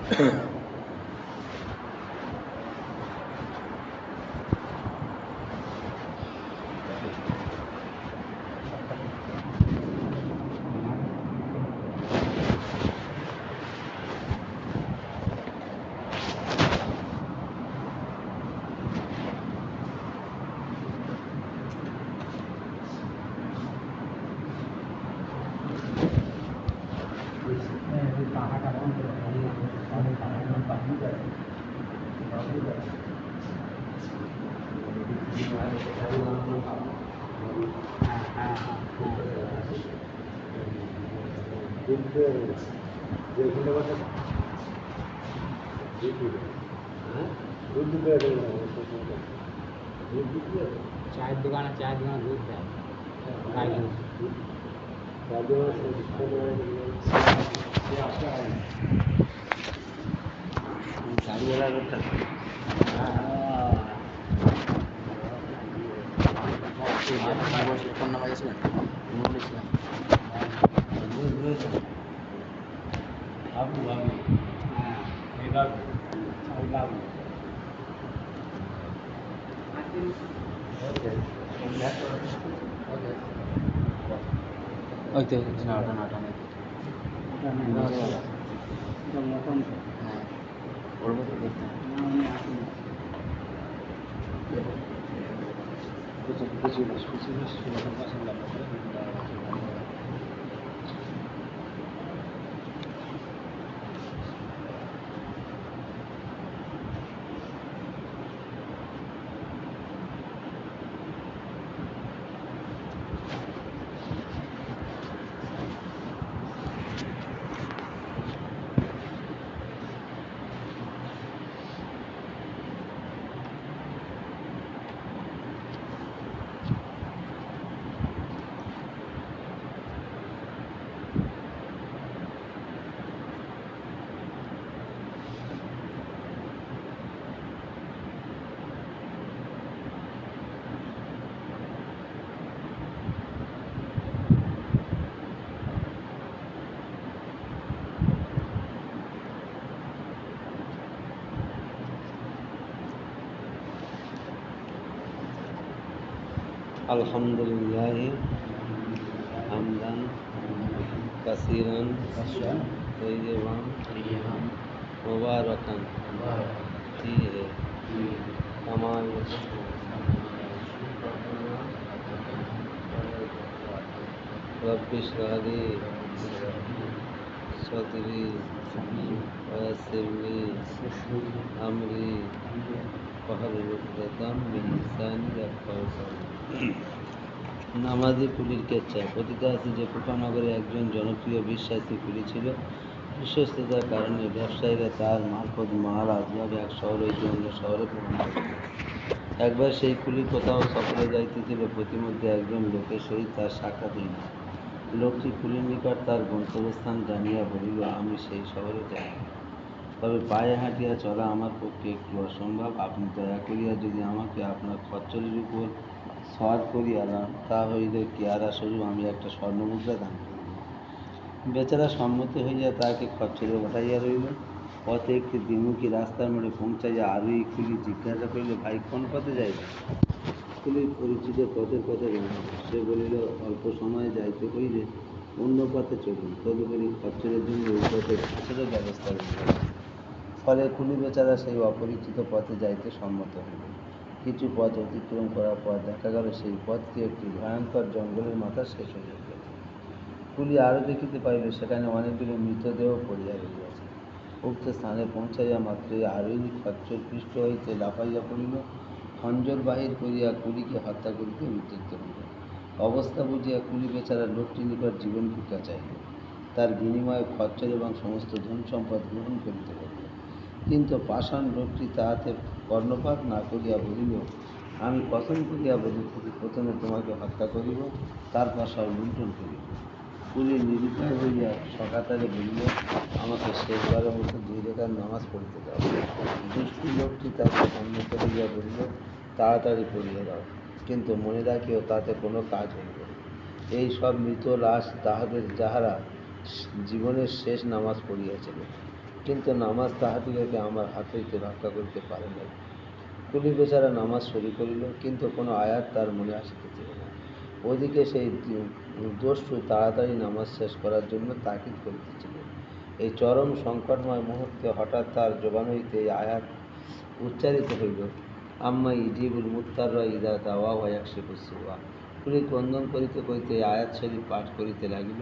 चाय दुकान दूध देয় गाय दूध গাড়িওয়ালা লোকটা ফোন নাম্বার দিয়েছিলেন বলেছিলাম ওই তো না ওটা না ওর মতো দেখতে আলহামদুলিল্লাহ হামদান কাসীরান তয়্যিবান মুবারাকান ফীহি কামা ইউহিব্বু রব্বি ইশরাহ লি সাদরি ওয়ায়াসসির লি আমরি ওয়াহলুল উকদাতাম মিন লিসানি ইয়াফকাহু কওলি। নামাজি কুলির কেচ্ছা। কথিত আছে যে কুফানগরে একজন জনপ্রিয় বিশ্বাসী কুলি ছিল। বিশ্বস্ততার কারণে ব্যবসায়ীরা তার মারফত মাল আজবাব এক শহর হইতে অন্য শহরে প্রেরণ করিত। একবার সেই কুলি কোথাও সফরে যাইতেছিল, প্রতিমধ্যে একজন লোকের সহিত তার সাক্ষাৎ হইল। লোকটি কুলির নিকট তার গন্তব্যস্থান জানিয়া বলিল, আমি সেই শহরে যাই, তবে পায়ে হাঁটিয়া চলা আমার পক্ষে একটু অসম্ভব। আপনি দয়া করিয়া যদি আমাকে আপনার খচ্চরের উপর সওয়ার করিয়া লন, তা হইলে কেয়ারা স্বরূপ আমি একটা স্বর্ণমুদ্রা দান করিব। বেচারা সম্মত হইয়া তাহাকে খচ্চরে উঠাইয়া রইল। পথে একটি দ্বিমুখী রাস্তার মোড়ে পৌঁছাইয়া আরোহী কুলি জিজ্ঞাসা করিল, ভাই, কোন পথে যাইবে? কুলির পরিচিত পথের কথা জানাইল। সে বলিল, অল্প সময়ে যাইতে হইলে অন্য পথে চলুন। তদুপরি খচ্চরের জন্য ওই পথে ঘাসেরও ব্যবস্থা রইল। ফলে কুলি বেচারা সেই অপরিচিত পথে যাইতে সম্মত হইল। কিছু পথ অতিক্রম করার পর দেখা গেল সেই পথটি একটি ভয়ঙ্কর জঙ্গলের মাথা শেষ হইয়া গেল। কুলি আরও দেখিতে পাইল সেখানে অনেকগুলি মৃতদেহ পড়িয়া রহিয়াছে। উক্ত স্থানে পৌঁছাইয়া মাত্রই আরোহী খচ্চর পৃষ্ঠ হইতে লাফাইয়া পড়িল, খঞ্জর বাহির করিয়া কুলিকে হত্যা করিতে উদ্যত হইল। অবস্থা বুঝিয়া কুলি বেচারা লোকটির নিকট জীবন ভিক্ষা চাইল। তার বিনিময়ে খচ্চর এবং সমস্ত ধন সম্পদ গ্রহণ করিতে বলিল। কিন্তু পাষাণ লোকটি তাহাতে কর্ণপাত না করিয়া বলিল, আমি কসম করিয়া বলিতেছি, প্রথমে তোমাকে হত্যা করিব, তারপর সব লুণ্ঠন করিব। কুলি নিরুপায় হইয়া সকাতারে বলিল, আমাকে শেষবারের মতো 2 রাকাত নামাজ পড়িতে দাও। দুষ্টু লোকটি তাকে সম্মত হইয়া বলিল, তাড়াতাড়ি পড়িয়া দাও, কিন্তু মনে রাখিও তাতে কোনো কাজ হইবে না। এই সব মৃত লাশ তাহাদের যাহারা জীবনের শেষ নামাজ পড়িয়াছিল। কিন্তু নামাজ তাহাদিগকে আমার হাত হইতে রক্ষা করিতে পারে নাই। কুলি বেচারা নামাজ শুরু করিল, কিন্তু কোনো আয়াত তার মনে আসিতেছিল না। ওদিকে সেই দস্যু তাড়াতাড়ি নামাজ শেষ করার জন্য তাকিদ করিতেছিল। এই চরম সংকটময় মুহূর্তে হঠাৎ তার জবান হইতে এই আয়াত উচ্চারিত হইল, আম্মা ইজিবুল মুত্তাররা ইদা দাওয়া ওয়াকশিফুস সুআ। কুলি ক্রন্দন করিতে করিতে এই আয়াত শরীফ পাঠ করিতে লাগিল।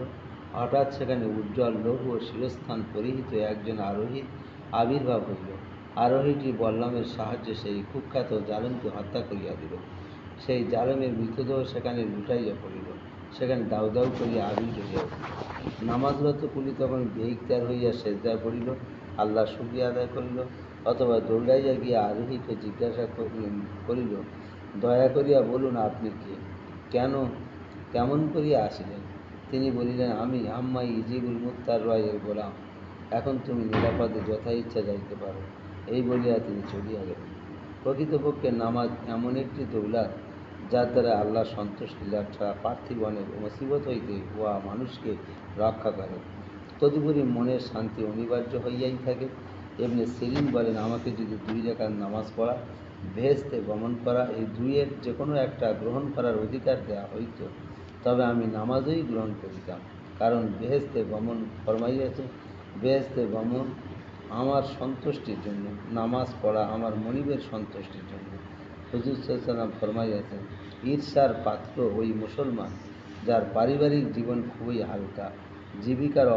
হঠাৎ সেখানে উজ্জ্বল লৌহ ও শিরস্থান পরিহিত একজন আরোহীর আবির্ভাব হইল। আরোহীটি বল্লামের সাহায্যে সেই কুখ্যাত জালেমকে হত্যা করিয়া দিল। সেই জালেমের মৃতদেহ সেখানে লুটাইয়া পড়িল। সেখানে দাউ দাউ করিয়া আগুন জ্বলিয়া উঠিল। নামাজরত কুলি তখন বেইখতিয়ার হইয়া সেজদায় পড়িল, আল্লাহ শুকরিয়া আদায় করিল, অথবা দৌড়াইয়া গিয়া আরোহীকে জিজ্ঞাসা করিল, দয়া করিয়া বলুন আপনি কে, কেমন করিয়া আসিলেন? তিনি বলিলেন, আমি আম্মা ইজিবুল মুত্তাররা এর গোলাম। এখন তুমি নিরাপদে যথা ইচ্ছা যাইতে পারো। এই বলিয়া তিনি চলিয়া গেলেন। প্রকৃতপক্ষে নামাজ এমন একটি দৌলত, যার দ্বারা আল্লাহ সন্তুষ্টি লাভ ছাড়া পার্থিব অনেক মুসিবত হইতে উহা মানুষকে রক্ষা করে। তদুপরি মনের শান্তি অনিবার্য হইয়াই থাকে। এমনি সিরিন বলেন, আমাকে যদি 2 রাকাত নামাজ পড়া, বেহেশতে গমন করা, এই দুইয়ের যে কোনো একটা গ্রহণ করার অধিকার দেওয়া হইত, তবে আমি নামাজই গ্রহণ করিতাম। কারণ বেহেশতে গমন ফরমাইয়াছে, বেহেশতে গমন আমার সন্তুষ্টির জন্য, নামাজ পড়া আমার মনিবের সন্তুষ্টির জন্য। হুজুর সাল্লাল্লাহু ফরমাইয়াছেন, ঈর্ষার পাত্র ওই মুসলমান যার পারিবারিক জীবন খুবই হালকা, জীবিকার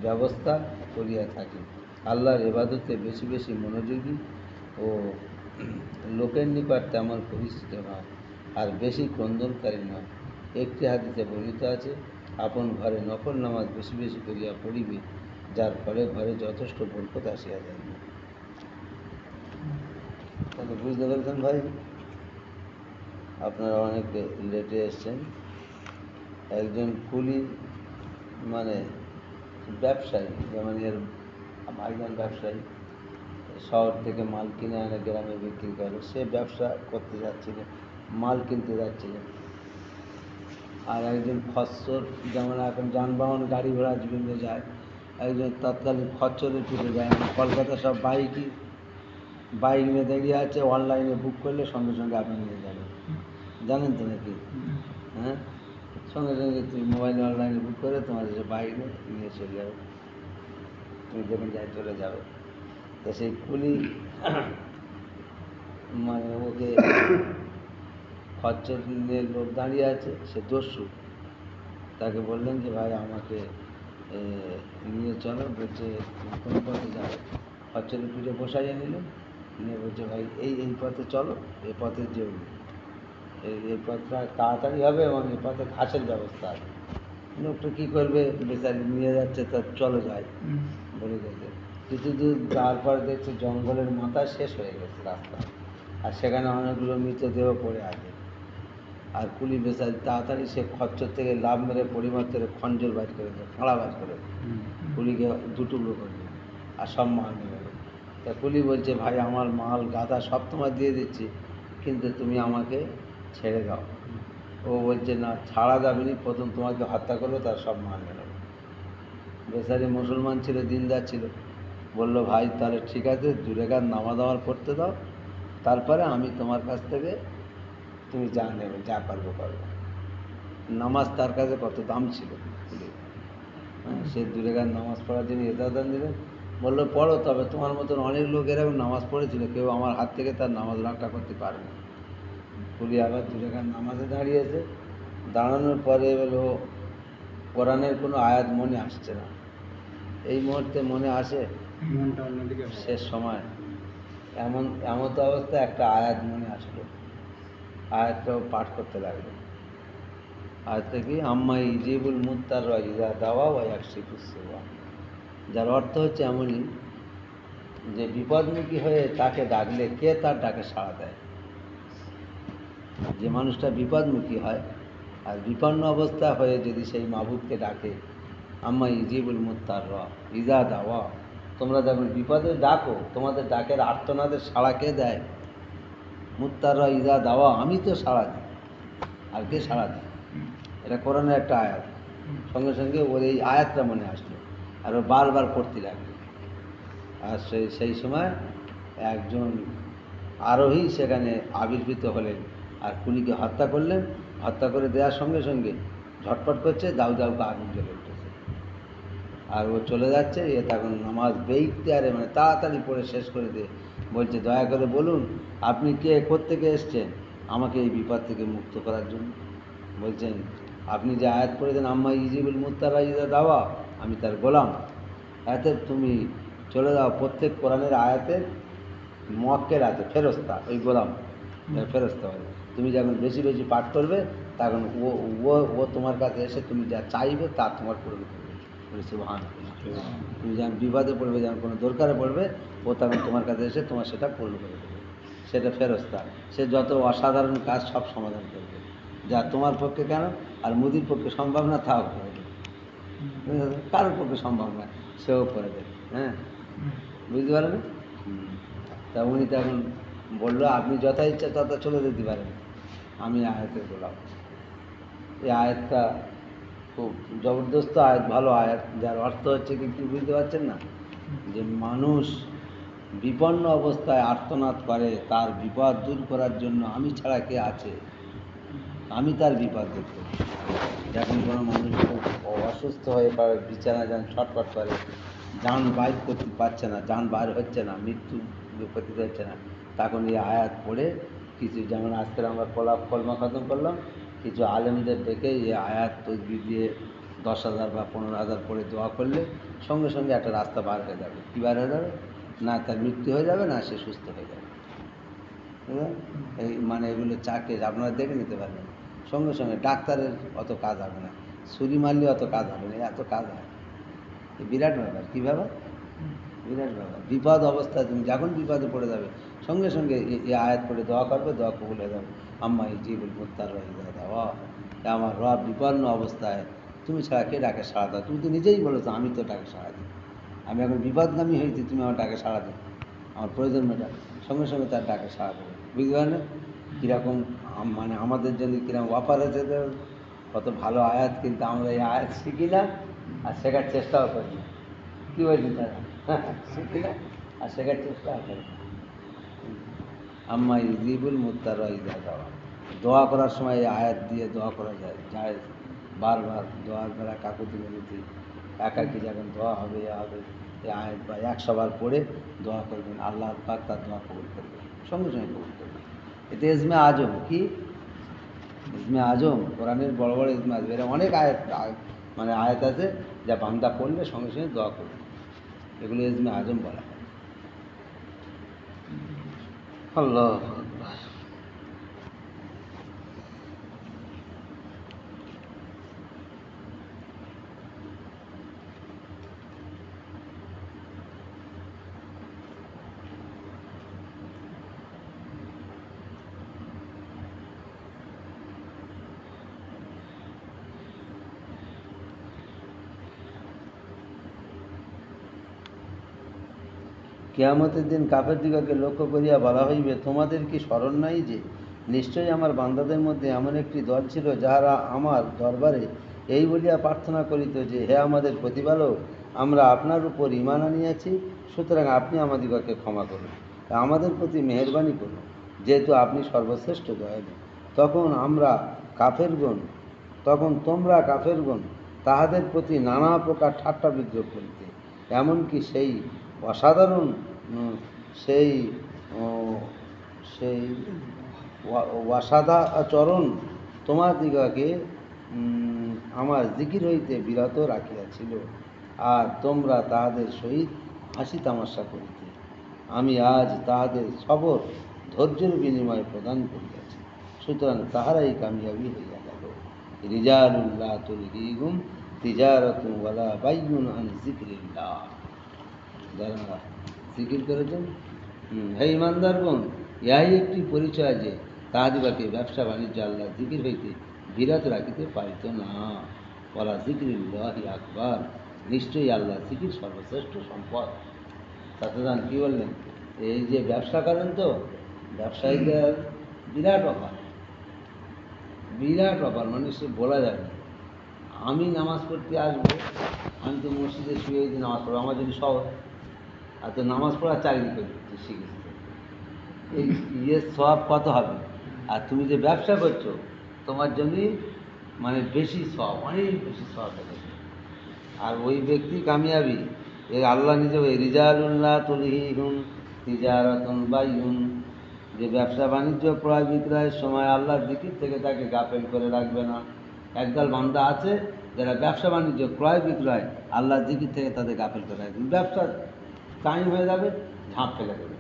ব্যবস্থা করিয়া থাকে, আল্লাহর ইবাদতে বেশি বেশি মনোযোগী ও লোকের নিকট তেমন পরিচিত নয়, আর বেশি ক্রন্দনকারী নয়। একটি হাদিসে বর্ণিত আছে, আপন ঘরে নফল নামাজ বেশি বেশি করিয়া পড়িবে, যার ফলে ঘরে যথেষ্ট বরকত আসিয়া যাইবে। তাহলে বুঝতে পেরেছেন ভাই? আপনারা অনেকে লেটে এসছেন। একজন কুলি মানে ব্যবসায়ী, যেমন এর ভাইজান ব্যবসায়ী, শহর থেকে মাল কিনে আনে গ্রামে বিক্রি করে, সে ব্যবসা করতে যাচ্ছিল, মাল কিনতে যাচ্ছিলেন। আর একজন খচ্চর, যেমন এখন যানবাহন গাড়ি ঘোড়া বিভিন্ন যায়, একজন তৎকালীন খচ্চরের পিঠে যায়। কলকাতা সব বাইক নিয়ে দাঁড়িয়ে আছে, অনলাইনে বুক করলে সঙ্গে সঙ্গে আপনি নিয়ে যাবেন, জানেন তো নাকি? হ্যাঁ, সঙ্গে সঙ্গে তুমি মোবাইলে অনলাইনে বুক করে তোমার যে বাইক নিয়ে চলে যাবে, তুমি যেখানে যাই চলে যাবে। তো সেই কুলি মানে ওকে খচ্চর নিয়ে লোক দাঁড়িয়ে আছে, সে দস্যু, তাকে বললেন যে ভাই আমাকে নিয়ে চলো। বলছে কোন পথে যাবে? খচ্চরের পিঠে বসাইয়ে নিলেন, নিয়ে বলছে ভাই এই পথে চলো, এই পথে যে এই পথটা তাড়াতাড়ি হবে এবং এই পথে ঘাসের ব্যবস্থা আছে। লোকটা কী করবে, বেচারি নিয়ে যাচ্ছে, তার চলো যাই বলে গেছে। কিছু দূর যাওয়ার পর দেখছে জঙ্গলের মাথায় শেষ হয়ে গেছে রাস্তা, আর সেখানে অনেকগুলো মৃতদেহ পড়ে আছে। আর কুলি বেচারি তাড়াতাড়ি সে খচ্চর থেকে লাভ মেরে পরিবর্তে খঞ্জর বাজ করে দেয়, ফাঁড়া বাজ করে কুলিকে 2 টুকরো করে দেয়, আর সব মাল নিয়ে গেল। তা কুলি বলছে, ভাই আমার মাল গাদা সব তোমার দিয়ে দিচ্ছি, কিন্তু তুমি আমাকে ছেড়ে দাও। ও বলছে, না ছাড়া যাবে না, প্রথম তোমাকে হত্যা করবো, তার সব মাল নিয়ে নেবো। বেচারি মুসলমান ছিল, দিনদার ছিল, বললো ভাই তাহলে ঠিক আছে, 2 রাকাত নামাজ আমার পড়তে দাও, তারপরে আমি তোমার কাছ থেকে তুমি যা নেবে, যা পারবো করবো। নামাজ তার কাছে কত দাম ছিল। হ্যাঁ, সে 2 রাকাত নামাজ পড়ার জন্য ইজাজত দিলেন, বললো পড়ো, তবে তোমার মতন অনেক লোক এরকম নামাজ পড়েছিল, কেউ আমার হাত থেকে তার নামাজ রক্ষা করতে পারেনি। কুলি আবার 2 রাকাত নামাজে দাঁড়িয়েছে। দাঁড়ানোর পরে হলো কোরআনের কোনো আয়াত মনে আসছে না। এই মুহূর্তে মনে আসে, শেষ সময় এমন তো অবস্থায় একটা আয়াত মনে আসলো, আয়াতটাও পাঠ করতে লাগলো। আয়াতটা কি, আম্মা ইজিবুল মুত্তাররা ইযা দাওয়া ওয়া ইয়াকশিফুস সুআ। যার অর্থ হচ্ছে এমনই যে বিপদমুখী হয়ে তাকে ডাকলে কে তার ডাকে সাড়া দেয়। যে মানুষটা বিপদমুখী হয় আর বিপন্ন অবস্থা হয়ে যদি সেই মাবুদকে ডাকে, আম্মা ইজিবুল মুত্তাররা ইযা দাওয়া, তোমরা যখন বিপদে ডাকো, তোমাদের ডাকের আর্তনাদের সাড়া কে দেয়? মুত্তাররা ইযা দাওয়া, আমি তো সাড়া দিই, আর কে সাড়া দেয়? এটা কোরআনের একটা আয়াত। সঙ্গে সঙ্গে ওর এই আয়াতটা মনে আসলো। আর ও বারবার পড়তে লাগলো। আর সেই সময় একজন আরোহী সেখানে আবির্ভূত হলেন আর কুলিকে হত্যা করলেন। হত্যা করে দেওয়ার সঙ্গে সঙ্গে ঝটপট করছে, দাউ দাউ করে আগুন জ্বলে উঠেছে। আর ও চলে যাচ্ছে, এ তখন নামাজ বেইখতিয়ারে মানে তাড়াতাড়ি পড়ে শেষ করে দিয়ে বলছে, দয়া করে বলুন আপনি কে, কোত্থেকে এসছেন আমাকে এই বিপদ থেকে মুক্ত করার জন্য। বলছেন, আপনি যে আয়াত পড়েছেন আম্মা ইজিবুল মুত্তারা ইজা দাওয়া, আমি তার গোলাম। এতে তুমি চলে যাও, প্রত্যেক কোরআনের আয়াতের মুয়াক্কেল আছে, ফেরস্তা, ওই গোলাম ফেরস্তা হবে। তুমি যখন বেশি বেশি পাঠ করবে তখন ও ও ও তোমার কাছে এসে তুমি যা চাইবে তা তোমার পূরণ করবে। সুবহানাল্লাহ। তুমি যখন বিপদে পড়বে, যখন কোনো দরকারে পড়বে, ও তখন তোমার কাছে এসে তোমার সেটা পূরণ করে দেবে। সেটা ফেরস্তা, সে যত অসাধারণ কাজ সব সমাধান করবে, যা তোমার পক্ষে কেন আর মুদির পক্ষে সম্ভব না তাও করে দেবে। কারোর পক্ষে সম্ভব না, সেও করে দেবে। হ্যাঁ, বুঝতে পারলেন? তা উনি তখন বললো, আপনি যথা ইচ্ছা তথা চলে যেতে পারেন, আমি আয়াতে বললাম। এই আয়াতটা খুব জবরদস্ত আয়াত, ভালো আয়াত, যার অর্থ হচ্ছে কি বুঝতে পারছেন না, যে মানুষ বিপন্ন অবস্থায় আর্তনাদ করে তার বিপদ দূর করার জন্য আমি ছাড়া কে আছে, আমি তার বিপদ দূর করি। যখন কোনো মানুষ খুব অসুস্থ হয়ে পড়ে, বিছানা যখন ছটফট করে, যান বাইর করতে পারছে না, যান বাইর হচ্ছে না, মৃত্যু ক্ষতি হচ্ছে না, তখন এই আয়াত পড়ে কিছু, যেমন আজকে আমরা কলমা খতম করলাম, কিছু আলেমদের ডেকে এই আয়াত তসবিহ দিয়ে 10,000 বা 15,000 পড়ে দোয়া করলে সঙ্গে সঙ্গে একটা রাস্তা বার হয়ে যাবে। কী বার হয়ে যাবে? না তার মৃত্যু হয়ে যাবে, না সে সুস্থ হয়ে যাবে। এই মানে এগুলো চাকে আপনারা দেখে নিতে পারবেন, সঙ্গে সঙ্গে ডাক্তারের অত কাজ হবে না, ছুরি মারলে অত কাজ হবে না, এত কাজ হয়। বিরাট ব্যাপার। কী ব্যাপার? বিরাট ব্যাপার। বিপদ অবস্থায় তুমি যখন বিপদে পড়ে যাবে সঙ্গে সঙ্গে এই আয়াত পড়ে দোয়া করবে, দোয়া কবুল হয়ে যাবে। আম্মা ইজিবুল মুত্তার দাওয়া, আমার রব বিপন্ন অবস্থায় তুমি ছাড়া কে ডাকে সাড়া দাও। তুমি তো নিজেই বলেছো আমি তো ডাকে সাড়া দিই, আমি এখন বিপদগামী হয়েছি, তুমি আমার ডাকে সাড়া দিও, আমার প্রয়োজন মেটা, সঙ্গে সঙ্গে তার ডাকে সাড়া দেবে। বুঝতে পারলেন কীরকম মানে আমাদের জন্য কীরকম অফার আছে, কত ভালো আয়াত, কিন্তু আমরা এই আয়াত শিখি না আর শেখার চেষ্টাও করি না। কী বলছি তারা? শিখি না আর শেখার চেষ্টাও করি না। আম্মা ইজিবুল মুত্তার ইজা দাওয়া, দোয়া করার সময় এই আয়াত দিয়ে দোয়া করা যায়, বারবার দোয়ার বেলা কাকুতি মিনতি একাকি যখন দোয়া হবে এই আয়াত বা 100 বার পড়ে দোয়া করবেন, আল্লাহ পাক তার দোয়া কবুল করবেন, সঙ্গে সঙ্গে কবুল করবেন। এতে ইসমে আজম, কি ইসমে আজম, কোরআনের বড় বড় ইসমে আজম, এরা অনেক আয়াত মানে আয়াত আছে যা বান্দা পড়লে সঙ্গে সঙ্গে দোয়া করবে, এগুলো ইসমে আজম বলা হয়। আল্লাহ আকবার। কিয়ামতের দিন কাফেরদিগকে লক্ষ্য করিয়া বলা হইবে, তোমাদের কি স্মরণ নাই যে নিশ্চয়ই আমার বান্দাদের মধ্যে এমন একটি দল ছিল যাহারা আমার দরবারে এই বলিয়া প্রার্থনা করিত যে, হে আমাদের প্রতিপালক, আমরা আপনার উপর ঈমান আনিয়াছি, সুতরাং আপনি আমাদিগকে ক্ষমা করুন, আমাদের প্রতি মেহেরবানি করুন, যেহেতু আপনি সর্বশ্রেষ্ঠ দয়ালু। তখন তোমরা কাফেরগণ তাহাদের প্রতি নানা প্রকার ঠাট্টা বিদ্রোহ করিতে, এমনকি সেই অসাধারণ সেই সেই অসাধাচরণ তোমাদিগকে আমার জিকির হইতে বিরত রাখিয়াছিল, আর তোমরা তাহাদের সহিত হাসি তামাশা করিতে। আমি আজ তাহাদের সবর ধৈর্যের বিনিময়ে প্রদান করিয়াছি, সুতরাং তাহারাই কামিয়াবি হইয়া গেল। রিজালুল্লাহ তুলহিকুম তিজারাতুন ওয়ালা বাইউন আন যিকরিল্লাহ, যারা জিকির করেছেন, হে ইমানদারগণ, ইহাই একটি পরিচয় যে তাহাদিগকে ব্যবসা বাণিজ্য আল্লাহ জিকির হইতে বিরত রাখিতে পারিত না। ওয়ালা যিকরিল্লাহি আকবার, নিশ্চয়ই আল্লাহ জিকির সর্বশ্রেষ্ঠ সম্পদ। সাথেদান কী বললেন? এই যে ব্যবসা করেন তো ব্যবসায়ীদের বিরাট অফার, বিরাট অফার, মানে সে বলা যাবে না। আমি নামাজ পড়তে আসবো, আমি তো মসজিদে শুয়ে যদি নামাজ পড়ো, আমার যদি সহজ, আর তো নামাজ পড়ার চাকরি করছি শিখেছি, এই সব কত হবে? আর তুমি যে ব্যবসা করছো তোমার জন্য মানে বেশি সব, অনেক বেশি সব হবে। আর ওই ব্যক্তি কামিয়াবি, এর আল্লাহ নিজে ওই রিজালুল্লাহ তুলহিহুম তিজারাতুন বাইউন, যে ব্যবসা বাণিজ্য ক্রয় বিক্রয়ের সময় আল্লাহর জিকির থেকে তাকে গাফেল করে রাখবে না। একদল বান্দা আছে যারা ব্যবসা বাণিজ্য ক্রয় বিক্রয় আল্লাহর জিকির থেকে তাদের গাফেল করে রাখবে, ব্যবসা টাইম হয়ে যাবে ঝাঁপ ফেলে দেবে।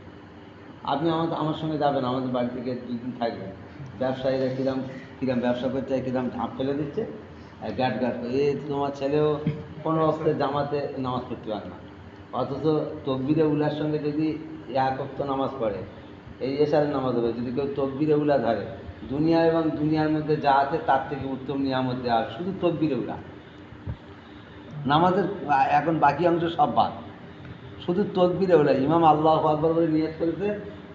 আপনি আমার সঙ্গে যাবেন, আমাদের বাড়ি থেকে 2 দিন থাকবেন, ব্যবসায়ীরা কিরম কিরম ব্যবসা করছে, কিরম ঝাঁপ ফেলে দিচ্ছে, গাট গাট করে তোমার ছেলেও কোনো অবস্থায় জামাতে নামাজ পড়তে পারে না, অথচ তকবিরে উলার সঙ্গে যদি এক ওয়াক্ত নামাজ পড়ে, এই এশারের নামাজ হবে, যদি কেউ তকবিরে উলা ধরে, দুনিয়া এবং দুনিয়ার মধ্যে যা আছে তার থেকে উত্তম নিয়ামত দেওয়া, শুধু তকবিরে উলা। নামাজের এখন বাকি অংশ সব বাদ, শুধু তকবিরে উলা। ইমাম আল্লাহু আকবার বলে নিয়ত করেছে,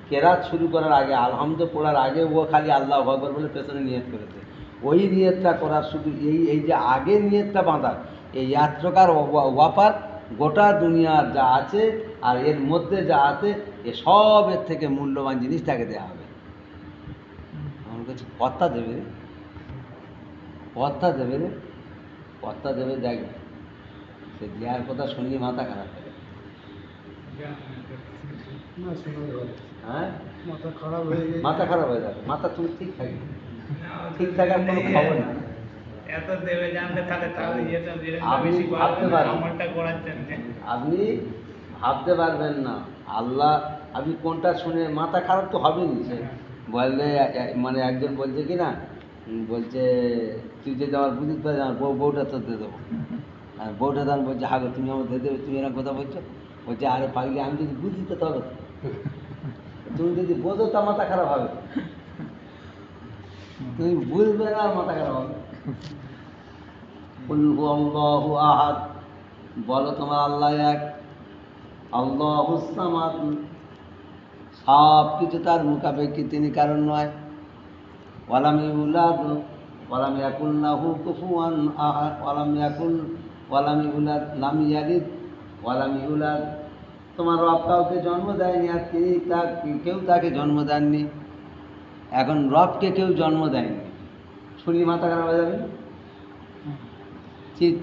কেরাত শুরু করার আগে, আলহামদ পড়ার আগে ও খালি আল্লাহু আকবার বলে পেছনে নিয়ত করেছে। ওই নিয়তটা করার, শুধু এই যে আগে নিয়তটা বাঁধা, এই এত্রকার ওয়াপার গোটা দুনিয়ার যা আছে আর এর মধ্যে যা আছে এ সবের থেকে মূল্যবান জিনিস তাকে দেওয়া হবে। আমার কাছে কর্তা দেবে রে, কর্তা দেবে রে, কর্তা দেবে, দেখবে সে দেওয়ার কথা শুনিয়ে মাথা খারাপ করে। হ্যাঁ, মাথা খারাপ হয়ে যাবে, মাথা তুমি ঠিক থাকবে, ঠিক থাকার কোনো খবর নেই। এত দেবে জানলে তাহলে আপনি ভাবতে পারবেন, আপনি ভাবতে পারবেন না আল্লাহ, আপনি কোনটা শুনে মাথা খারাপ তো হবেনি। সে বললে মানে একজন বলছে কি না, বলছে তুই যদি আমার বুঝতে পারে আমার বউটা তোর দিয়ে দেবো, আর বউটা তখন বলছে হাগো তুমি আমার দিয়ে দেবে, তুমি এরকম কথা বলছো। বলছে আরে পাগলি, আমি যদি বুঝি তো তবে তো। তুমি যদি বোঝো তা মাথা খারাপ হবে, তুমি বুঝবে না আর মাথা খারাপ হবে। কুল হুয়াল্লাহু আহাদ, বলো তোমার আল্লাহ এক, আল্লাহুস সামাদ, সব কিছু তার মুখাপেক্ষী, তিনি কারণ নয়। ওয়ালাম ইউলাদ ওয়ালাম ইয়াকুল লাহু কুফুয়ান আহাদ, ওয়ালাম ইউলাদ লাম ইয়ালিদ ওয়ালাম ইউলাদ। তোমার রব কাউকে জন্ম দেয়নি, আর তিনি কেউ তাকে জন্ম দেননি। এখন রবকে কেউ জন্ম দেয়নি, শুনিয়ে মাথা খারাপ হয়ে যাবে,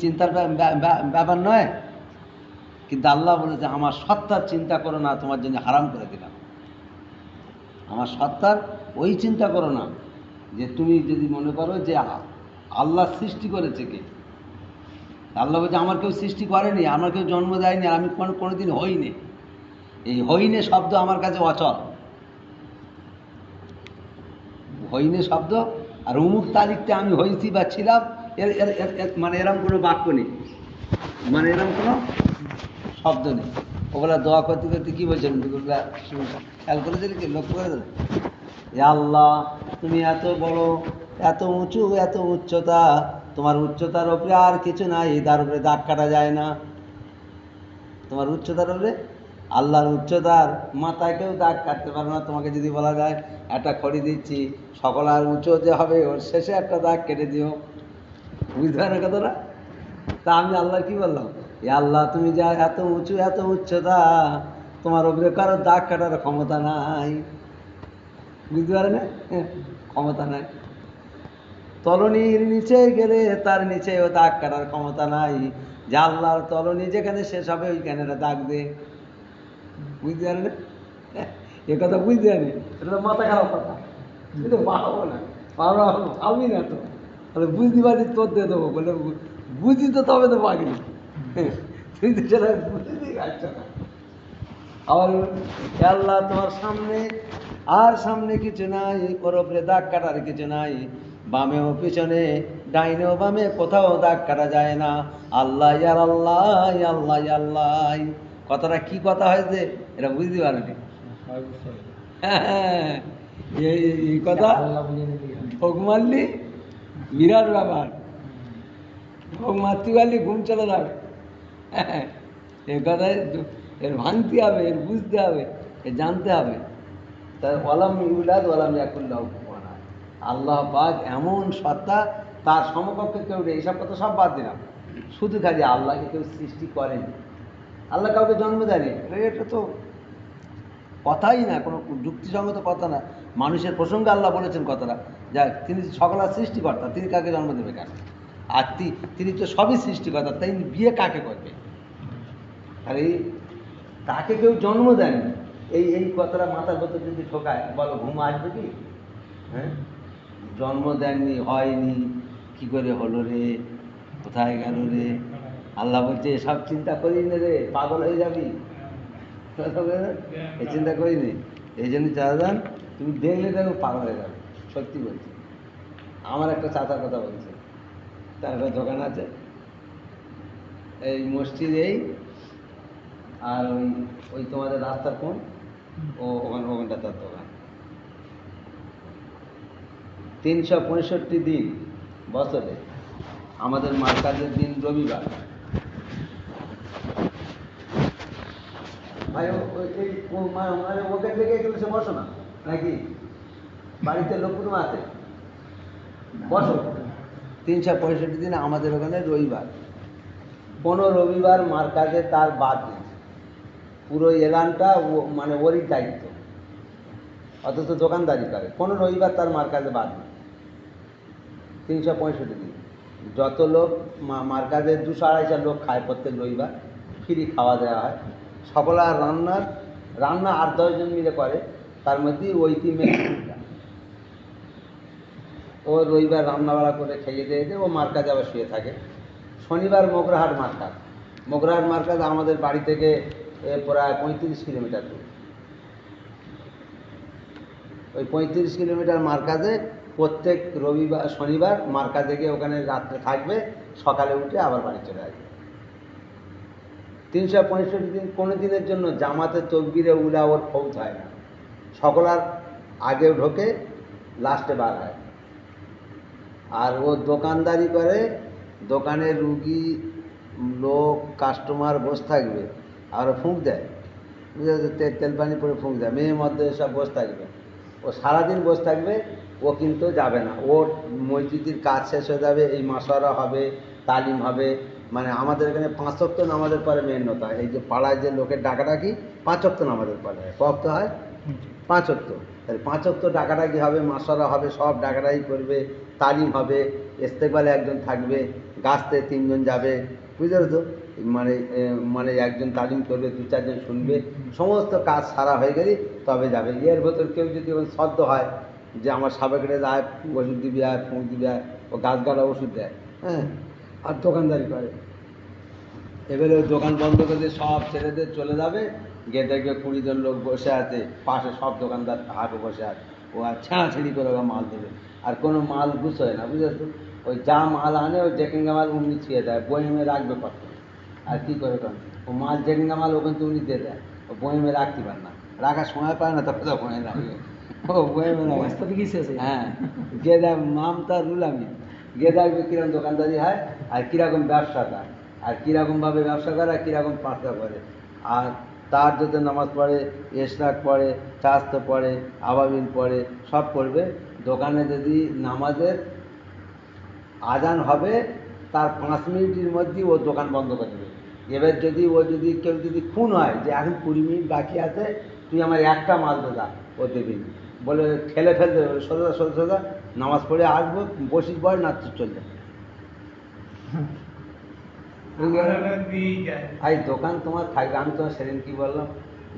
চিন্তার ব্যাপার নয়। কিন্তু আল্লাহ বলেছে আমার সত্তার চিন্তা করো না, তোমার জন্য হারাম করে দিলাম। আমার সত্তার ওই চিন্তা করো না যে তুমি যদি মনে করো যে আল্লাহ সৃষ্টি করেছে কে। আল্লাহ বলছে আমার কেউ সৃষ্টি করেনি, আমার কেউ জন্ম দেয়নি, আর আমি কোনোদিন হইনি। এই হইনে শব্দ আমার কাছে অচল, হইনে শব্দ আর অমুক তারিখটা আমি হয়েছি বা ছিলাম, মানে এরম কোনো বাক্য নেই, মানে এরম কোনো শব্দ নেই। ওগুলা দোয়া করতে করতে কী বলছেন, খেয়াল করেছেন কি, লক্ষ্য করে দেন? এ আল্লাহ তুমি এত বড়, এত উঁচু, এত উচ্চতা, তোমার উচ্চতার ওপরে আর কিছু নাই, তার উপরে দাগ কাটা যায় না। তোমার উচ্চতার উপরে, আল্লাহর উচ্চতার মাথায় কেউ দাগ কাটতে পারে না। তোমাকে যদি বলা যায় একটা খড়ি দিচ্ছি, সকল আর উঁচু যে হবে ওর শেষে একটা দাগ কেটে দিও, বুঝতে পারে কথাটা? তা আমি আল্লাহ কি বললাম, এ আল্লাহ তুমি যা এত উঁচু, এত উচ্চতা, তোমার উপরে কারো দাগ কাটার ক্ষমতা নাই, বুঝতে পারে না, ক্ষমতা নাই। তলনির নিচে গেলে তার নিচেও দাগ কাটার ক্ষমতা নাই, যে আল্লাহর তলনি যেখানে শেষ হবে ওইখানে দাগ দে, বুঝতে পারে না? এ কথা বুঝতে পারি, এটা তো মাথা খারাপ কথা, কিন্তু পারবো না, পাবি না তো, তাহলে বুঝতে পারি তোর দিয়ে দেবো বলে, বুঝি তো তবে তো পাগলি, তুই তো সেটা বুঝতেই পারছ না। আবার আল্লাহ তোমার সামনে আর সামনে কিছু নাই, ওর ওপরে দাগ কাটার কিছু নাই, বামেও পিছনে, ডাইনেও বামে কোথাও দাগ কাটা যায় না। আল্লাহ ইয়ার আল্লাহ, আল্লাহ আল্লাহ। কথাটা কি কথা হয়েছে এটা বুঝতে পারেনি। হ্যাঁ, এই কথা ঢোক মারলি বিরাট ব্যাপার, ঢোক মারতে পারলি ঘুম চলে যাবে। এ কথায় এর ভাঙতে হবে, এর বুঝতে হবে, এর জানতে হবে। তাই ওয়ালাম ইউলাদ ওয়ালাম ইয়াকুল লাহু কুফুয়ান আহাদ। আল্লাহ পাক এমন সত্তা, তার সমকক্ষ কেউ নেই। এইসব কথা সব বাদ দিলাম, শুধু খালি আল্লাহকে কেউ সৃষ্টি করেনি, আল্লাহ কাউকে জন্ম দেয়নি, এটা তো কথাই না, কোনো যুক্তিসঙ্গত কথা না। মানুষের প্রসঙ্গে আল্লাহ বলেছেন কথাটা, যা তিনি সকলের সৃষ্টিকর্তা, তিনি কাকে জন্ম দেবে কেন? আর তিনি তো সবই সৃষ্টিকর্তা, তাই বিয়ে কাকে করবে? আর এই তাকে কেউ জন্ম দেয়নি, এই কথাটা মাথার ভেতর যদি ঢোকায়, বলো ঘুম আসবে কি? হ্যাঁ, জন্ম দেননি, হয়নি, কি করে হলো রে, কোথায় গেল রে? আল্লাহ বলছে এসব চিন্তা করিস নে রে, পাগল হয়ে যাবি, এই চিন্তা করিনি। এই জন্য চাচান তুমি দেখলে দেখো পাগল হয়ে যাবে, সত্যি বলছি। আমার একটা চাচার কথা বলছে, তার একটা দোকান আছে এই মসজিদ, এই আর ওই তোমাদের রাস্তার কোন ওখানটা তার দোকান। 365 দিন বছরে আমাদের মার্কাজের দিন রবিবার। ভাই ওকে থেকে একটু সে বসো না, নাকি বাড়িতে লোক কোনো আছে? বসো। 365 দিন আমাদের ওখানে রবিবার, কোনো রবিবার মার্কাজে তার বাদ নেই, পুরো এলানটা মানে ওরই দায়িত্ব, অথচ দোকানদারি করে, কোনো রবিবার তার মার্কাজে বাদ নেই। 365 দিন যত লোক মার্কাজে 200-250 লোক খায় প্রত্যেক রবিবার, ফ্রি খাওয়া দেওয়া হয়। সকলা রান্না 8-10 জন মিলে করে, তার মধ্যে ওই টিমের ও রবিবার রান্নাবাড়া করে খেয়ে দিয়ে ও মার্কাজে আবার শুয়ে থাকে। শনিবার মোগরাহাট মার্কাজ আমাদের বাড়ি থেকে প্রায় 35 কিলোমিটার দূর। ওই 35 কিলোমিটার মার্কাজে প্রত্যেক শনিবার মার্কাজে গিয়ে ওখানে রাত্রে থাকবে, সকালে উঠে আবার বাড়ি চলে আসবে। 365 দিন কোনো দিনের জন্য জামাতে তকবিরে উলা ওর ফৌত হয় না, সকলার আগেও ঢোকে, লাস্টে বার হয়। আর ও দোকানদারি করে, দোকানে রুগী লোক কাস্টমার বসে থাকবে, আর ফুঁক দেয়, বুঝতে পারছো, তেল পানি পরে ফুঁক দেয়, মেয়ের মধ্যে সব বসে থাকবে, ও সারাদিন বসে থাকবে, ও কিন্তু যাবে না। ওর মসজিদের কাজ শেষ হয়ে যাবে, এই মাসওয়ারা হবে, তালিম হবে, মানে আমাদের এখানে 5 ওয়াক্ত নামাজের পরে মেন্যতা, এই যে পাড়ায় যে লোকের ডাকাডাকি 5 ওয়াক্ত নামাজের পরে কত হয়? 5 ওয়াক্ত। তাহলে 5 ওয়াক্ত ডাকাডাকি হবে, মাসওয়ারা হবে, সব ডাকাডাকি করবে, তালিম হবে, ইস্তেকবালে একজন থাকবে, গাছতে 3 জন যাবে, বুঝতে পারছো, মানে একজন তালিম করবে, 2-4 জন শুনবে, সমস্ত কাজ সারা হয়ে গেলে তবে যাবে। এর ভেতর কেউ যদি সদ্য হয় যে আমার সাবেকেটে যায়, ওষুধ দিবি আর ফুঁক দিবি আর, ও গাছ গাড়া ওষুধ দেয়, হ্যাঁ, আর দোকানদারি করে। এবারে ওই দোকান বন্ধ করে দিয়ে সব ছেলেদের চলে যাবে, গিয়ে দেখবে 20 জন লোক বসে আছে, পাশে সব দোকানদার হাটে বসে আছে, ও আর ছেঁড়াছেড়ি করে ওরা মাল দেবে, আর কোনো মাল গুছোয় না, বুঝেছো। ওই যা মাল আনে ওই জেকেঙ্গা মাল উনি ছুঁয়ে দেয়, বইমে রাখবে কত, আর কী করে কারণ ও মাল জেকেঙ্গা মাল ওখান থেকে উনি দিয়ে দেয়, ও বইমে রাখতে পারে না, রাখার সময় পায় না, তখন বয়ে রাখবে, ও বইমে রাখবে। হ্যাঁ, গিয়ে দেখ মামতা রুলামি, গিয়ে দেখবে কীরকম দোকানদারি হয়, আর কীরকম ব্যবসাটা, আর কীরকমভাবে ব্যবসা করে, আর কীরকম পাঁচটা করে। আর তার যদি নামাজ পড়ে, এশরাক পড়ে, চাস্ত পড়ে, আবাবিল পড়ে, সব পড়বে। দোকানে যদি নামাজের আজান হবে তার 5 মিনিটের মধ্যেই ও দোকান বন্ধ করে দেবে। এবার যদি কেউ যদি খুন হয় যে এখন 20 মিনিট বাকি আছে, তুই আমার একটা মাল দা, ও দেবি বলে ঠেলে ফেলতে, সোজা নামাজ পড়ে আসবো, বসিস বয় না চলবে। এই দোকান তোমার থাকবে, আমি তোমার সেদিন কি বললাম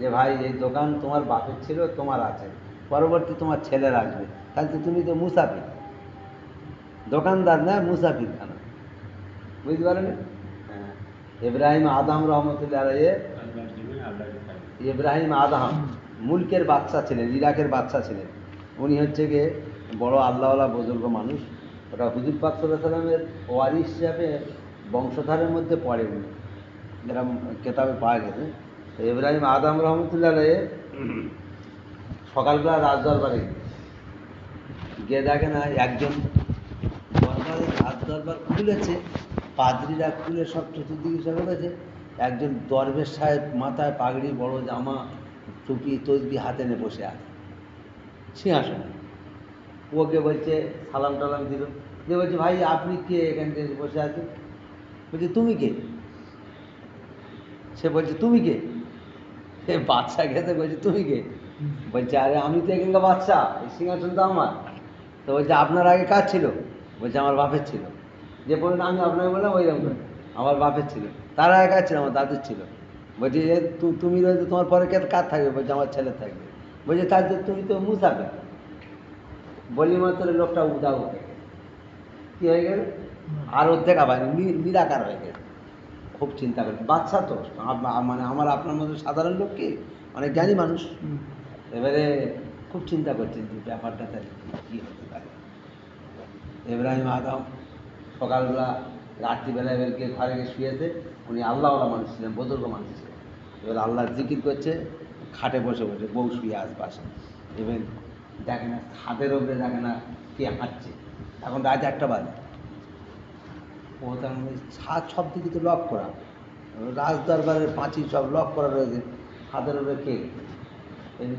যে ভাই এই দোকান তোমার বাপের ছিল, তোমার আছে, পরবর্তী তোমার ছেলের আসবে, তাহলে তো তুমি তো মুসাফির, দোকানদার না, মুসাফির খানা, বুঝতে পারেন। হ্যাঁ, ইব্রাহিম আদম রহমতুল্লাহ ইব্রাহিম আদম মুলকের বাদশা ছিলেন, ইরাকের বাদশা ছিলেন। উনি হচ্ছে গিয়ে বড় আল্লাহওয়ালা বুজুর্গ মানুষ, ওটা হুজুর পাক সাল্লাল্লাহু আলাইহি ওয়াসাল্লামের ওয়ারিস হিসাবে বংশধারের মধ্যে পড়ে, উনি এরকম কেতাবে পাওয়া গেছে। তো ইব্রাহিম আদম রহমতুল্লাহ সকালবেলা রাজদরবারে গিয়ে দেখে না একজন দরবারে, রাজদরবার খুলেছে, পাদ্রীরা খুলে সব চতুর্দিকে সব গেছে, একজন দরবেশ সাহেব মাথায় পাগড়ি, বড় জামা, টুপি তসবি হাতে নিয়ে বসে আছে সিংহাসনে। ওকে বলছে, সালাম টালাম দিল, দিয়ে বলছে ভাই আপনি কে এখানে বসে আছেন? বলছে তুমি কে? সে বলছে তুমি কে? এ বাচ্চা গেছে, বলছে তুমি কে? বলছে আরে আমি তো এখানকার বাচ্চা, এই সিংহাসন তো আমার। তো বলছে আপনার আগে কার ছিল? বলছে আমার বাপের ছিল। যে বলুন আমি আপনাকে বললাম ওইরকম করে আমার বাপের ছিল। তার আগে কার ছিল? আমার দাদুর ছিল। বলছি এ তুমি রয়েছে, তোমার পরে কার থাকবে? বলছে আমার ছেলে থাকবে। বলছে তার যে তুমি তো মুসাফির। বলি মাত্র লোকটা উদাও হয়ে গেছে। কী হয়ে গেল? আর ওর দেখা পায়নি, নিরাকার হয়ে গেছে। খুব চিন্তা করি, বাচ্চা তো মানে আমার আপনার মতো সাধারণ লোক কি, অনেক জ্ঞানী মানুষ। এবারে খুব চিন্তা করছেন যে ব্যাপারটা তাহলে কী হতে পারে। ইব্রাহিম আদম সকালবেলা রাত্রিবেলা এবারকে ঘরে গিয়ে শুয়েছে। উনি আল্লাহওয়ালা মানুষ ছিলেন, বুজুর্গ মানুষ ছিলেন। এবার আল্লাহ জিকির করছে, খাটে বসে বসে, বউ শুয়ে আশপাশে। এবার দেখে না ছাদের ওপরে, দেখে না কে হাঁটছে। এখন রাত 1টা বাজে। ও তার মানে ছাদ সব দিকে তো লক করা, রাজ দরবারের পাঁচিল সব লক করা রয়েছে। ছাদের উপরে কে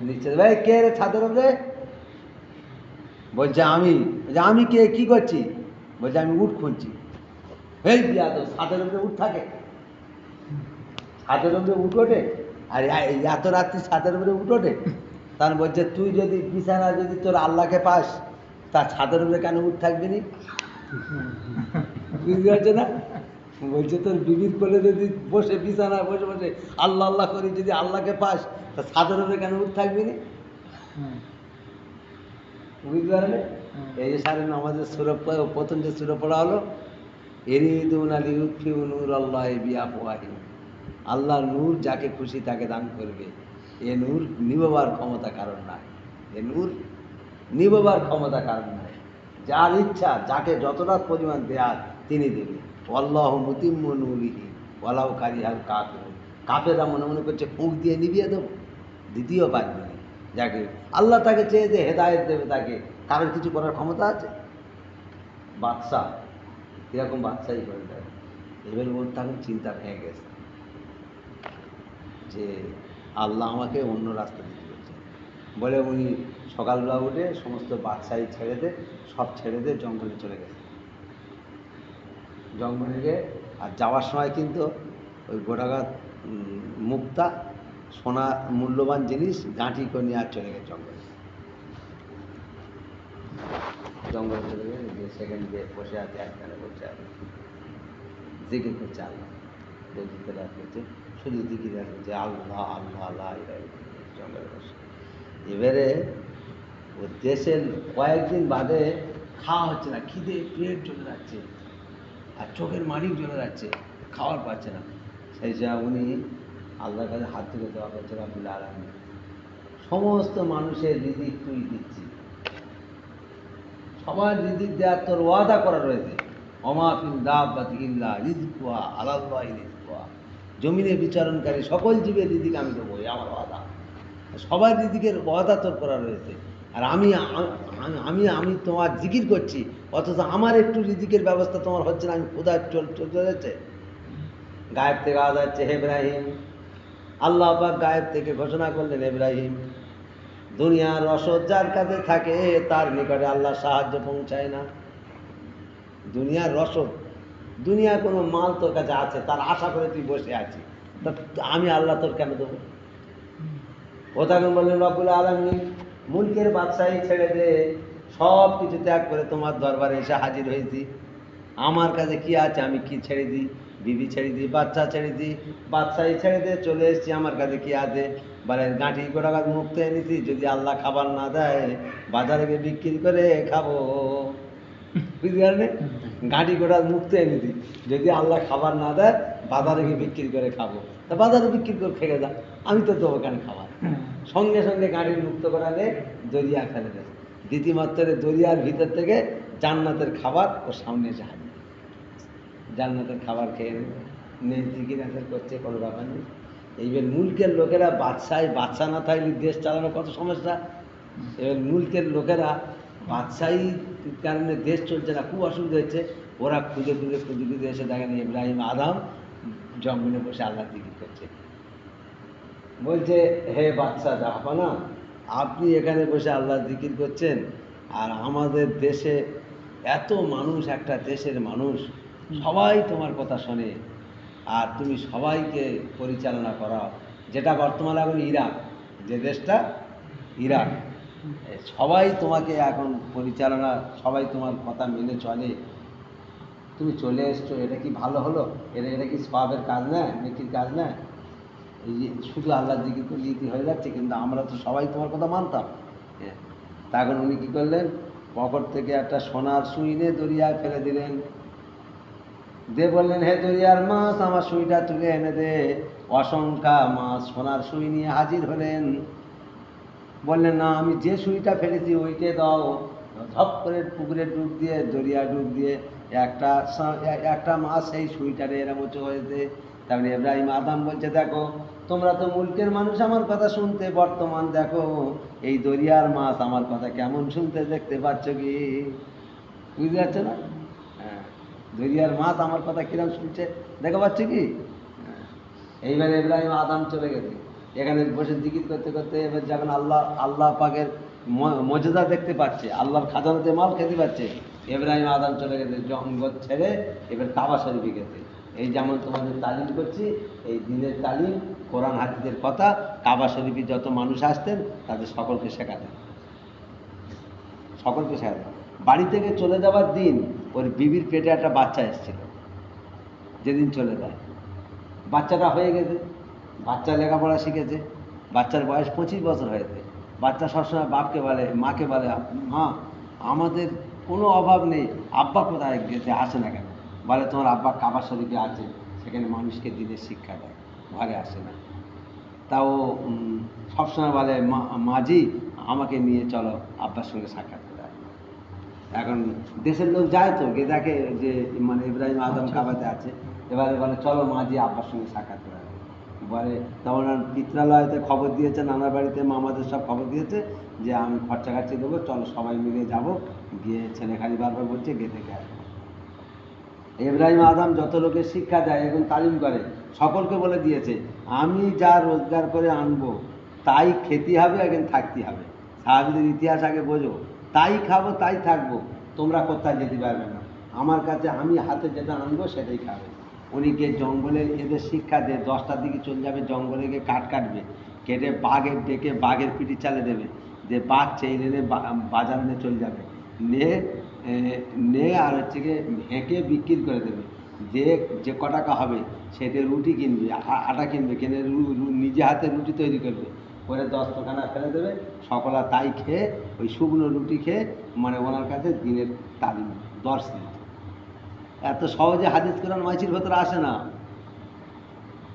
নিচ্ছে? ভাই কে রে ছাদের উপরে? বলছে আমি। বলছে আমি কে, কী করছি? বলছে আমি উঠ খুঁজছি। এই বিয়া তো ছাদের উপরে উঠ থাকে, ছাদের উপরে উঠ ওঠে? আর এত রাত্রি ছাদের উপরে উঠ ওঠে? তার বলছে তুই যদি বিছানা যদি তোর আল্লাহকে পাস, তার ছাদের উপরে কেন উঠ থাকবি নি? বুঝতে পারছে না? বলছে তোর বিবির কোলে যদি বসে বিছানায় বসে বসে আল্লাহ আল্লাহ করি, যদি আল্লাহকে পাস, তা ছাদের উপরে কেন উঠ থাকবি নি? বুঝতে পারলে? এই যে সারেন আমাদের প্রথম যে সুর পড়া হলো, এরিদুন আলী উৎফিউ নূর আল্লাহ বিআফওয়াহিহিম। আল্লাহর নূর যাকে খুশি তাকে দান করবে। এ নূর নিববার ক্ষমতা কারণ নাই। এ নূর নিববার ক্ষমতা কারণ নাই। যার ইচ্ছা যাকে যতটা পরিমাণ দেয়ার তিনি দেবে। আল্লাহু মুতিম্মু নূরিহি ওয়ালাউ কারিহাল কাফিরুন। কাফেররা মনে মনে করছে ফুঁক দিয়ে নিভিয়ে দেবো, দ্বিতীয় পারবে না। যাকে আল্লাহ তাকে চেয়ে যে হেদায়েত দেবে, তাকে কারোর কিছু করার ক্ষমতা আছে? বাদশাহ এরকম বাদশাহী করে দেয়। এবার ওর তখন চিন্তা ভেঙে গেছে যে আল্লাহ আমাকে অন্য রাস্তা দিতে বলছে। বলে উনি সকালবেলা উঠে সমস্ত বাদশাহী ছেড়ে দে, সব ছেড়ে দে, জঙ্গলে চলে গেছে। জঙ্গলে গিয়ে আর যাওয়ার সময় কিন্তু ওই গোটাঘাট মুক্তা, সোনা, মূল্যবান জিনিস গাঁটি করে নিয়ে আর চলে গেছে জঙ্গলে। জঙ্গলে চলে গেছে, যে সেখানে গিয়ে বসে আছে, একখানে বসে আছে, জিকির করছে আল্লাহ, জিকির করছে, শুধু জিকির করছে আল্লাহ আল্লাহ আল্লাহ। জঙ্গলে বসে এবারে ও দেশের কয়েকদিন বাদে খাওয়া হচ্ছে না, খিদে পেট চলে যাচ্ছে আর চোখের মানিক জ্বলে যাচ্ছে, খাওয়ার পাচ্ছে না। সেই সময় উনি আল্লাহর কাছে হাত তুলে দেওয়া করছে, রব্বুল আলামিন সমস্ত মানুষের রিজিক তুই দিচ্ছি, সবার রিজিক দেওয়ার তোর ওয়াদা করা রয়েছে। ওমা ফিল দাব্বাতি ইল্লা রিজকুহা আলাল্লাহি রিজকুহা। জমিনে বিচরণকারী সকল জীবের রিজিক আমি দেবো, আমার ওয়াদা। সবার রিজিকের ওয়াদা তোর করা রয়েছে। আর আমি আমি আমি তোমার জিকির করছি, অথচ আমার একটু রিজিকের ব্যবস্থা তোমার হচ্ছে না, আমি খোদা চলতে যাচ্ছে। গায়েব থেকে আওয়াজ যাচ্ছে, হে ইব্রাহিম। আল্লাহ পাক গায়েব থেকে ঘোষণা করলেন, ইব্রাহিম দুনিয়ার রসদ যার কাছে থাকে তার নিকটে আল্লাহ সাহায্য পৌঁছায় না। দুনিয়ার রসদ, দুনিয়ার কোনো মাল তোর কাছে আছে, তার আশা করে তুই বসে আছিস, তা আমি আল্লাহ তোর কেন দেবো? ও তখন বললেন, রব্বুল আলামিন মুলকের বাদশাহী ছেড়ে দে, সব কিছু ত্যাগ করে তোমার দরবারে এসে হাজির হয়েছি। আমার কাছে কি আছে? আমি কি ছেড়ে দিই? বিবি ছেড়ে দিই, বাচ্চা ছেড়ে দিই, বাদশাহী ছেড়ে দিয়ে চলে এসেছি। আমার কাছে কি আছে? বলে গাঁঠি গোড়াগাছ মুক্ত এনেছি, যদি আল্লাহ খাবার না দেয় বাজারে গিয়ে বিক্রি করে খাবো। বুঝতে পারলে? গাঁঠি গোড়া মুক্ত এনেছি, যদি আল্লাহ খাবার না দেয় বাজারে গিয়ে বিক্রি করে খাবো। তা বাজারে বিক্রি করে খেয়ে যা, আমি তো দেবো কেন খাবার? সঙ্গে সঙ্গে গাড়ির মুক্ত করা নেই, দরিয়া ফেলে দেয়। দ্বিতীয়মাত্রে দরিয়ার ভিতর থেকে জান্নাতের খাবার ওর সামনে এসে হাজির। জান্নাতের খাবার খেয়ে নেই, জিকির আসার করছে, কোনো ব্যাপার নেই। এইবার মুলকের লোকেরা বাদশা না থাকলে দেশ চালানো কত সমস্যা। এবার মুলকের লোকেরা বাদশাহী কারণে দেশ চলছে না, খুব অসুবিধা হচ্ছে। ওরা খুঁজে এসে দেখেন ইব্রাহিম আদম জঙ্গলে বসে আল্লাহ জিকির করছে। বলছে, হে বাদশাহ জাহাপানা, আপনি এখানে বসে আল্লাহ জিকির করছেন, আর আমাদের দেশে এত মানুষ, একটা দেশের মানুষ সবাই তোমার কথা শোনে, আর তুমি সবাইকে পরিচালনা করাও। যেটা বর্তমানে এখন ইরাক, যে দেশটা ইরাক, সবাই তোমাকে এখন পরিচালনা, সবাই তোমার কথা মেনে চলে। তুমি চলে এসছো, এটা কি ভালো হলো? এটা কি সওয়াবের কাজ না, নেকির কাজ না? এই যে শুধু আল্লাহর জিকির করলে ইতি হয়ে যাচ্ছে, কিন্তু আমরা তো সবাই তোমার কথা মানতাম। হ্যাঁ, তখন উনি কী করলেন, পকেট থেকে একটা সোনার সুই নিয়ে দরিয়ায় ফেলে দিলেন, দিয়ে বললেন, হে দরিয়ার মাছ, আমার সুইটা তুলে এনে দে। অসংখ্য মাছ সোনার সুই নিয়ে হাজির হলেন। বললেন, না, আমি যে সুইটা ফেলেছি ওইকে দাও। ঝপ করে পুকুরে ডুব দিয়ে, দরিয়া ডুব দিয়ে একটা মাছ সেই সুইটারে এরম উঁচু হয়েছে। তারপরে ইব্রাহিম আদম বলছে, দেখো তোমরা তো মুলকের মানুষ, আমার কথা শুনতে, বর্তমান দেখো এই দরিয়ার মাছ আমার কথা কেমন শুনতে, দেখতে পাচ্ছ কি? বুঝতে পারছো না? হ্যাঁ, দরিয়ার মাছ আমার কথা কিরম শুনছে, দেখো পাচ্ছ কি? এইবারে ইব্রাহিম আদম চলে গেছে, এখানে বসে জিকির করতে করতে এবার যখন আল্লাহ পাকের মর্যাদা দেখতে পাচ্ছে, আল্লাহর খাজানাতে মাল খেতে পাচ্ছে, ইব্রাহিম আদম চলে গেছে জঙ্গল ছেড়ে এবার কাবা শরীফে গেছে। এই যেমন তোমাদের তালিম করছি, এই দিনের তালিম, কোরআন হাদিসের কথা, কাবা শরীফে যত মানুষ আসতেন তাদের সকলকে শেখাতেন, সকলকে শেখাতেন। বাড়ি থেকে চলে যাওয়ার দিন ওর বিবির পেটে একটা বাচ্চা এসেছিল। যেদিন চলে যায়, বাচ্চাটা হয়ে গেছে, বাচ্চা লেখাপড়া শিখেছে, বাচ্চার বয়স 25 বছর হয়েছে। বাচ্চা সবসময় বাপকে বলে, মাকে বলে, মা আমাদের কোনো অভাব নেই, আব্বা কোথায় গেছে, আসে না কেন? বলে, তোমার আব্বা কাবা শরীফে আছে, সেখানে মানুষকে দিনের শিক্ষা দেয়, ঘরে আসে না। তাও সবসময় বলে, মাঝি আমাকে নিয়ে চলো, আব্বার সঙ্গে সাক্ষাৎ করে আসবো। এখন দেশের লোক যায় তো, গিয়ে দেখে যে মানে ইব্রাহিম আদম কাবাতে আছে, এবারে বলে, চলো মাঝি আব্বার সঙ্গে সাক্ষাৎ করে আসবো। বলে, তখন পিত্রালয়তে খবর দিয়েছে, নানার বাড়িতে মামাদের সব খবর দিয়েছে যে আমি খরচা খাচ্ছি দেবো, চলো সবাই মিলে যাব, গিয়ে ছেলে খালি বারবার বলছে গিয়ে দেখে আসবো। ইব্রাহিম আদম যত লোকের শিক্ষা দেয় এবং তালিম করে, সকলকে বলে দিয়েছে, আমি যা রোজগার করে আনবো তাই খেতে হবে, এখন থাকতে হবে। সাহাবীদের ইতিহাস আগে বোঝো, তাই খাবো তাই থাকবো, তোমরা কোথায় যেতে পারবে না, আমার কাছে আমি হাতে যেটা আনবো সেটাই খাবে। উনি গিয়ে জঙ্গলে এদের শিক্ষা দিয়ে 10টার দিকে চলে যাবে, জঙ্গলে গিয়ে কাটবে, কেটে বাঘের ডেকে বাঘের পিঠি চালে দেবে, যে বাঘ চেয়ে এনে বাজার নিয়ে চলে যাবে, নিয়ে আর হচ্ছে গিয়ে হেঁকে বিক্রি করে দেবে। যে ক টাকা হবে সেটা রুটি কিনবে, আটা কিনবে, কিনে নিজে হাতে রুটি তৈরি করবে, করে 10 টাকা ফেলে দেবে, সকলা তাই খেয়ে, ওই শুকনো রুটি খেয়ে মানে ওনার কাছে দিনের তালিম দর্শ দিত। এত সহজে হাদিস কোরআন মাইচির ভেতরে আসে না,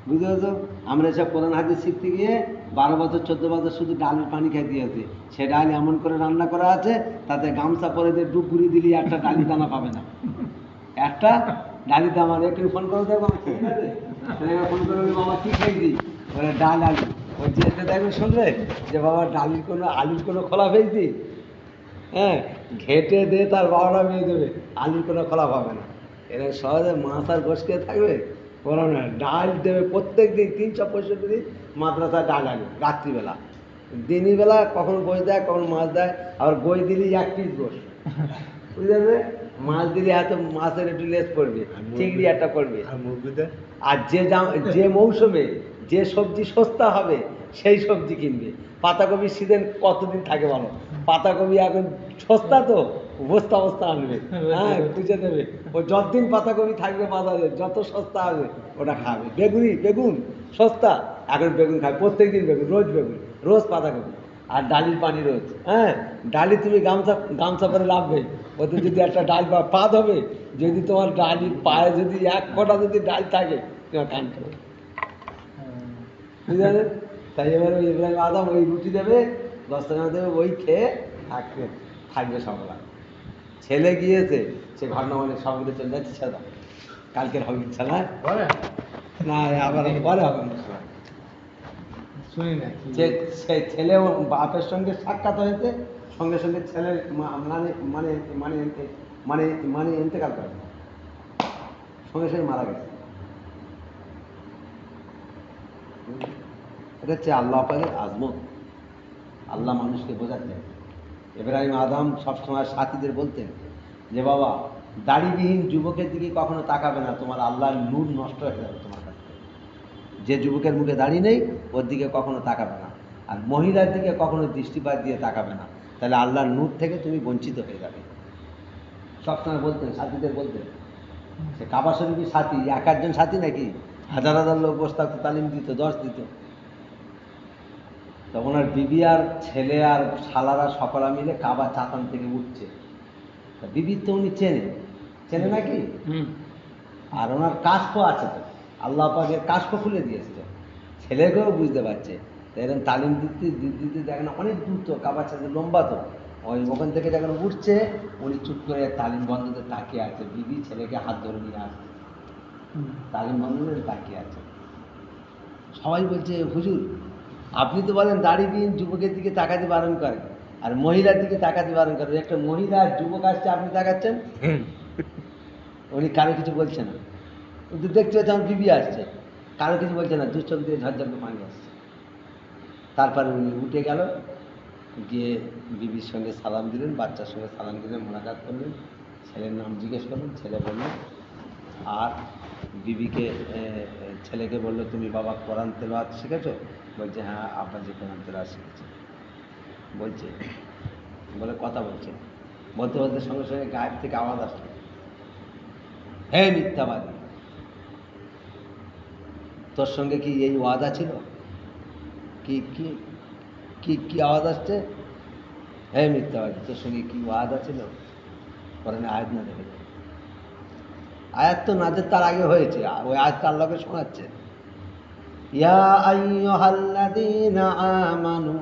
বুঝতে পারছো? আমরা এসব কোরআন হাদিস শিখতে গিয়ে 12 বছর 14 বছর শুধু ডালের পানি খাইতে আছে। সে ডাল এমন করে রান্না করা আছে, তাতে গামছা পরে দিয়ে ডুব ঘুরিয়ে দিলি একটা ডালি দানা পাবে না, একটা ডালি দানা। একটু ফোন করে দেখবো ফোন করে বাবা কী খেয়েছি, বলে ডাল আলু। ওই চেষ্টা দেখবে শুনবে যে বাবা ডালির কোনো আলুর কোনো খোলা ফেলছি, হ্যাঁ, ঘেটে দিয়ে তার 12টা মেয়ে দেবে, আলুর কোনো খোলা পাবে না। এরা সহজে মাছ আর গোশ খেয়ে থাকবে, বলো না, ডাল দেবে প্রত্যেক দিন 365 দিন মাদ্রাসা ডাল আলু। রাত্রিবেলা, দিনের বেলা কখনো গোশ দেয়, কখনো মাছ দেয়, আবার গোশ দিলি 1 পিস গোশ, বুঝতে পারবে? মাছ দিলে হয়তো মাছের একটু লেস পড়বে, চিংড়ি একটা পড়বে। আর যে মৌসুমে যে সবজি সস্তা হবে সেই সবজি কিনবে। পাতাকপির সিজন কতদিন থাকে বলো? পাতাকপি এখন সস্তা তো বস্তা বস্তা আনবে, হ্যাঁ, খুঁজে দেবে। ও যতদিন পাতাকপি থাকবে বাজারে, যত সস্তা হবে ওটা খাবে। বেগুন সস্তা, এখন বেগুন খাবে, প্রত্যেক দিন বেগুন, রোজ বেগুন, রোজ পাতাকপি, আর ডালির পানি রোজ। হ্যাঁ, ডালি তুমি গামছা পরে লাভবে, ওতে যদি একটা ডাল বা পাত হবে, যদি তোমার ডালির পায়ে যদি 1 ফোঁটা যদি ডাল থাকে, তোমার কান খাবে, বুঝতে পারলেন? তাই এবার ওই ইব্রাহিম আদম ওই রুটি দেবে, 10 টাকা দেবে, ওই খেয়ে থাকবে সকালে। ছেলে গিয়েছে, সে ঘটনা মানে সঙ্গে চলে যাচ্ছে, ছেলে কালকের হবে ইচ্ছা না, না আবার পরে হবে শুনি না সে ছেলে বাপের সঙ্গে সাক্ষাৎ হয়েছে, সঙ্গে সঙ্গে ছেলের মানে মানে মানে মানে মানে ইন্তেকাল করে, সঙ্গে সঙ্গে মারা গেছে। এটা হচ্ছে আল্লাহ পাকের আজমত, আল্লাহ মানুষকে বোঝাচ্ছেন। ইব্রাহিম আদম সবসময় সাথীদের বলতেন যে বাবা দাড়িবিহীন যুবকের দিকে কখনো তাকাবে না, তোমার আল্লাহর নূর নষ্ট হয়ে যাবে তোমার কাছ থেকে। যে যুবকের মুখে দাড়ি নেই ওর দিকে কখনো তাকাবে না, আর মহিলার দিকে কখনো দৃষ্টিপাত দিয়ে তাকাবে না, তাহলে আল্লাহর নূর থেকে তুমি বঞ্চিত হয়ে যাবে। সবসময় বলতেন, সাথীদের বলতেন, সে কাবা শরীফের সাথী, এক একজন সাথী নাকি, হাজার হাজার লোক বসে থাকতো, তালিম দিত, দশ দিত। তো ওনার বিবি আর ছেলে আর শালারা সকলা মিলে কাবা চাতান থেকে উঠছে। তা বিবির তো উনি চেনে চেনে নাকি, আর ওনার কাস্প আছে তো, আল্লাহ পাকের কাস্প খুলে দিয়েছে তো, ছেলেকেও বুঝতে পারছে। তো এরকম তালিম দিতে দিতে দেখেন অনেক দূর তো, কাবার সাথে লম্বা তো, ওই ওখান থেকে যখন উঠছে উনি চুপ করে তালিম বন্ধতে তাকিয়ে আছে, বিবি ছেলেকে হাত ধরে নিয়ে আসছে, তালিম বন্ধতে তাকিয়ে আছে। সবাই বলছে হুজুর আপনি তো বলেন দাড়িবিহীন যুবকের দিকে তাকাতে বারণ করেন, আর মহিলার দিকে তাকাতে বারণ করেন, একটা মহিলা আর যুবক আসছে আপনি তাকাচ্ছেন। উনি কারো কিছু বলছে না, কিন্তু দেখতে হচ্ছে আমার বিবি আসছে, কারো কিছু বলছে না, দু চোখ দিয়ে ঝরঝর করে পানি আসছে। তারপরে উনি উঠে গেল, গিয়ে বিবির সঙ্গে সালাম দিলেন, বাচ্চার সঙ্গে সালাম দিলেন, মোলাকাত করলেন, ছেলের নাম জিজ্ঞেস করলেন, ছেলে বলল, আর বিবিকে ছেলেকে বললো তুমি বাবা কোরআন তেলাওয়াত শিখেছো? বলছে হ্যাঁ আব্বা যে কোরআন তেলাওয়াত শিখেছে। বলছে, বলে কথা বলছে, বলতে বলতে সঙ্গে সঙ্গে গায়েব থেকে আওয়াজ আসলো, হে মিথ্যাবাদী, তোর সঙ্গে কি এই ওয়াদা ছিল? কি কি কি কি আওয়াজ আসছে? হে মিথ্যাবাদী, তোর সঙ্গে কি ওয়াদা ছিল? কোরআনে আয়াত না দেখে, আয়াত তো নাজের তার আগে হয়েছে, আর ওই আয়াতটা আল্লাহকে শোনাচ্ছে, ইয়া আইয়ুহাল্লাযীনা আমানু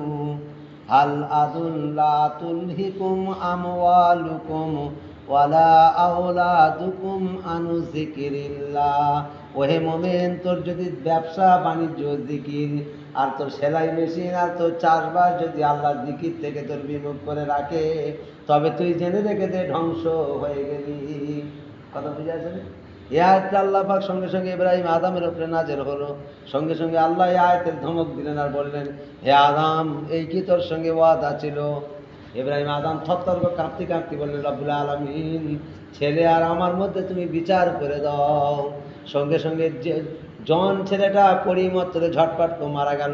হাল আদুল্লা তুলহিকুম আমওয়ালুকুম ওয়ালা আওলাদুকুম আনু যিকিরিল্লাহ। ওহে মুমিন, তোর যদি ব্যবসা বাণিজ্য জিকির আর তোর সেলাই মেশিন আর তোর চাষবাস যদি আল্লাহর জিকির থেকে তোর বিমুখ করে রাখে, তবে তুই জেনে রেখে দে ধ্বংস হয়ে গেলি। কথা বুঝে আসে? এ আয়াতটা আল্লাহ পাক সঙ্গে সঙ্গে ইব্রাহিম আদমের উপরে নাজেল হলো, সঙ্গে সঙ্গে আল্লাহ এই আয়াতের ধমক দিলেন আর বললেন, হে আদম, এই কি তোর সঙ্গে ওয়াদা ছিল? ইব্রাহিম আদম থরথর করে কাঁপতে কাঁপতে বললেন, রব্বুল আলামিন, ছেলে আর আমার মধ্যে তুমি বিচার করে দাও। সঙ্গে সঙ্গে যে জন ছেলেটা পরিমত্তরে ঝটপট করে মারা গেল।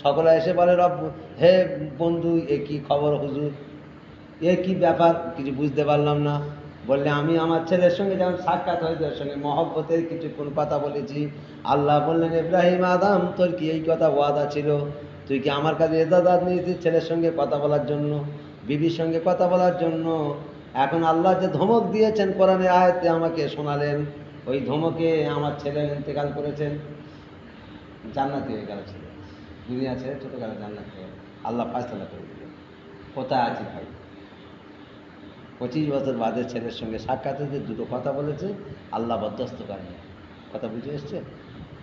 সকলে এসে বলে, রব হে বন্ধু, এ কি খবর হুজুর, এ কি ব্যাপার, কিছু বুঝতে পারলাম না। বললে, আমি আমার ছেলের সঙ্গে যেমন সাক্ষাৎ হয়েছে ওর সঙ্গে মহব্বতের কিছুক্ষণ কথা বলেছি। আল্লাহ বললেন, ইব্রাহিম আদম, তোর কি এই কথা ওয়াদা ছিল? তুই কি আমার কাছে ইজাজত নিয়েছিস ছেলের সঙ্গে কথা বলার জন্য, বিবির সঙ্গে কথা বলার জন্য? এখন আল্লাহ যে ধমক দিয়েছেন কোরআনে আয়াতে আমাকে শোনালেন, ওই ধমকে আমার ছেলের ইন্তেকাল করেছেন, জান্নাতি হয়ে গেল ছেলে, দুনিয়া ছেড়ে ছোটোবেলা জান্নাত হয়ে আল্লাহ ফায়সালা করে দিলেন। কোথায় আছি ভাই? 25 বছর বাদে ছেলের সঙ্গে সাক্ষাৎ হয়েছে, দুটো কথা বলেছে, আল্লাহ বরদাস্ত করেনি। কথা বুঝে এসছে?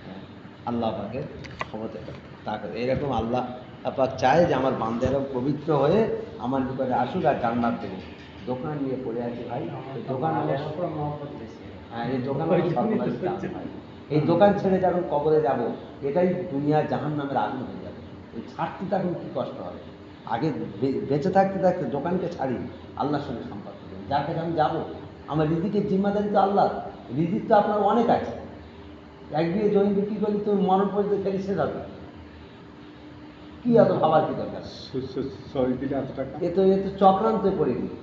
হ্যাঁ, আল্লাহ পাকের ক্ষমতা তাকে এরকম আল্লাহ পাক চায় যে আমার বান্দারা পবিত্র হয়ে আমার নিকটে আসুক আর জান্নাত দেবো। দোকান নিয়ে পড়ে আছি ভাই, এই দোকান হ্যাঁ, এই দোকান সর্বনাশ দাম ভাই। এই দোকান ছেড়ে যখন কবরে যাব, এটাই দুনিয়ার জাহান্নামের আগুন হয়ে যাবে। এই ছাড়তে তখন কী কষ্ট হবে। আগে বেঁচে থাকতে থাকতে দোকানকে ছাড়ি, আল্লাহর সঙ্গে সম্পর্ক করি, যার কাছে আমি যাবো। আমার রিজিকের জিম্মাদারি তো আল্লাহ, রিজিক তো আপনার অনেক আছে। এক বিয়ে জমি বিক্রি করলে তুমি মরণ পর্যন্ত ফেরি শেষ হবে, কী এত ভাবার কী দরকার? এ তো চক্রান্ত করে দিই।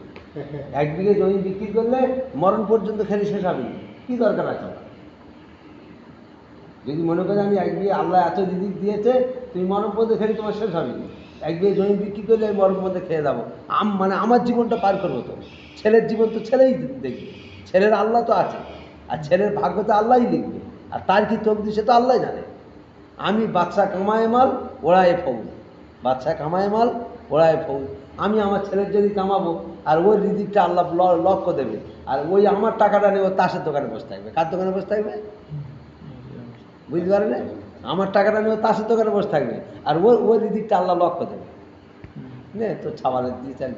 এক বিঘে জমি বিক্রি করলে মরণ পর্যন্ত খেলে শেষ হবে, কী দরকার আছে? যদি মনে করে আমি এক বিঘে আল্লাহ এত রিজিক দিয়েছে, তুমি মরণ পর্যন্ত খেলে তোমার শেষ হবে, এক বিঘে জমি বিক্রি করলে আমি মরণ পর্যন্ত খেয়ে যাবো। মানে আমার জীবনটা পার করবো তো, ছেলের জীবন তো ছেলেই দেখবে, ছেলের আল্লাহ তো আছে, আর ছেলের ভাগ্য তো আল্লাহই লিখবে, আর তার কি তকদির সে তো আল্লাহ জানে। আমি বাদশা কামায় মাল ওড়ায় ফৌজ, বাদশা কামায় মাল ওড়ায় ফৌজ। আমি আমার ছেলের যদি কামাবো, আর ওই রিজিকটা আল্লাহ লক্ষ্য দেবে, আর ওই আমার টাকাটা নিয়ে ও তাসের দোকানে বসে থাকবে। কার দোকানে বসে থাকবে? বুঝতে পারলে? আমার টাকাটা নিয়ে ও তাসের দোকানে বসে থাকবে, আর ওই রিজিকটা আল্লাহ লক্ষ্য দেবে। নে তোর ছাওয়ালের দিয়ে চাল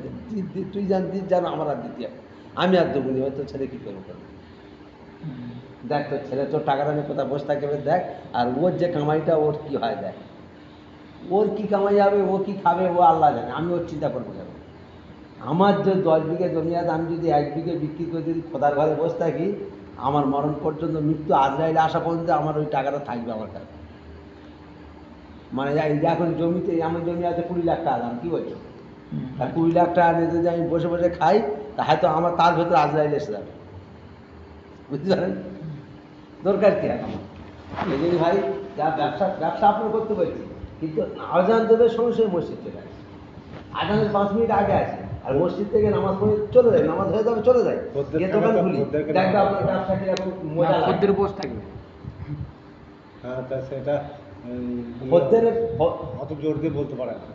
তুই জানো আমার আর দিতে হবে, আমি আর দেবো নি, তোর ছেলে কী করবো? দেখ তোর ছেলে তোর টাকাটা নিয়ে কোথায় বসে থাকবে দেখ, আর ওর যে কামাইটা ওর কী হয় দেখ, ওর কী কামাই হবে, ও কী খাবে ও আল্লাহ জানে, আমি ওর চিন্তা করবো কেন? আমার যে 10 বিঘে জমি আছে, আমি যদি 1 বিঘে বিক্রি করে যদি খোদার ঘরে বসে থাকি, আমার মরণ পর্যন্ত, মৃত্যু আজরাইলে আসা পর্যন্ত আমার ওই টাকাটা থাকবে আমার কাছে। মানে এই যে এখন জমিতে, আমার জমি আছে 20 লাখ টাকা দাম, কী বলছো? আর 20 লাখ টাকা নিয়ে যদি আমি বসে বসে খাই, তা হয়তো আমার তার ভেতরে আজরাইল এসে যাবে, বুঝতে পারেন? দরকার কি আছে আমার? এই জন্য ভাই, যা ব্যবসা আপনার করতে পারছি, কিন্তু আজান দেবে সঙ্গে সঙ্গে মসজিদ চলে আসে। আজানের 5 মিনিট আগে আছে, আর মসজিদ থেকে নামাজ পড়ে চলে যায়, নামাজ হয়ে যাবে চলে যায়, গিয়ে দোকান খুলি, দেখবে আপনার ব্যবসা কিরকম মজা লাগে। খদ্দের বসে থাকবে। হ্যাঁ, তা সেটা খদ্দের অত জোর দিয়ে বলতে পারে না।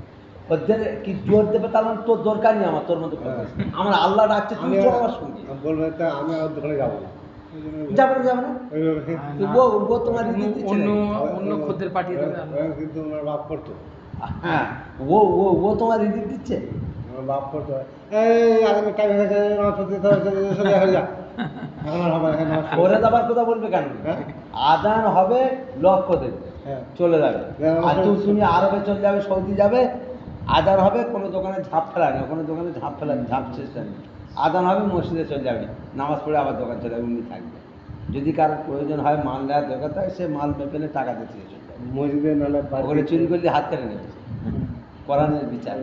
খদ্দের কি জোর দেবে, তার মানে তোর দরকার নেই আমার, তোর মতো খদ্দের। আমার আল্লাহ ডাকছে, তুই চল আমার সঙ্গে। বলবে তা আমি আর দোকানে যাবো না। ওই জন্য যাবে না, যাবে না, ওইভাবে ও তোমার রীতি দিচ্ছে না। অন্য খদ্দের পাঠিয়ে দেবে। ওইভাবে কিন্তু আমার বাপ করতো। হ্যাঁ, ও তোমার রীতি দিচ্ছে। আমার বাপ করতো, এই আগামী টাইম হয়ে গেছে, নামাজ পড়তে যেতে হবে, সোজা হয়ে যা। এখন আর হবে না, এখন নামাজ পড়তে ওরে যাবার কথা বলবে কেন? হ্যাঁ? আজান হবে, লক্ষ্য দেবে, হ্যাঁ। চলে যাবে। হ্যাঁ, আর তুমি আরবে চলে যাবে, সৌদি যাবে, আজান হবে, কোনো দোকানে ঝাঁপ ফেলা নেই, কোনো দোকানে ঝাঁপ চেষ্টা নেই। আজান হবে, মসজিদে চলে যাবে, নামাজ পড়ে আবার দোকান চলে যাবে, উনি থাকবে। যদি কারোর প্রয়োজন হয়, মাল নেওয়ার দরকার থাকে, সে মাল মেপেলে টাকা দিতে চলে যাবে। মসজিদে নাহলে ওখানে চুরি করলে হাত কেটে নেবে, কোরআনের বিচার।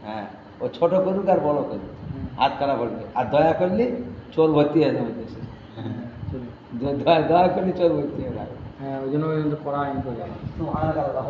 হ্যাঁ, ও ছোট করুক আর বড় করুক, হাত কাটা পড়বে। আর দয়া করলে চোর ভর্তি হয়ে যাবে দেশে। দয়া করলে চোর ভর্তি হয়ে যাবে। হ্যাঁ, ওই জন্য করা আইন করে। সুবহানাল্লাহ।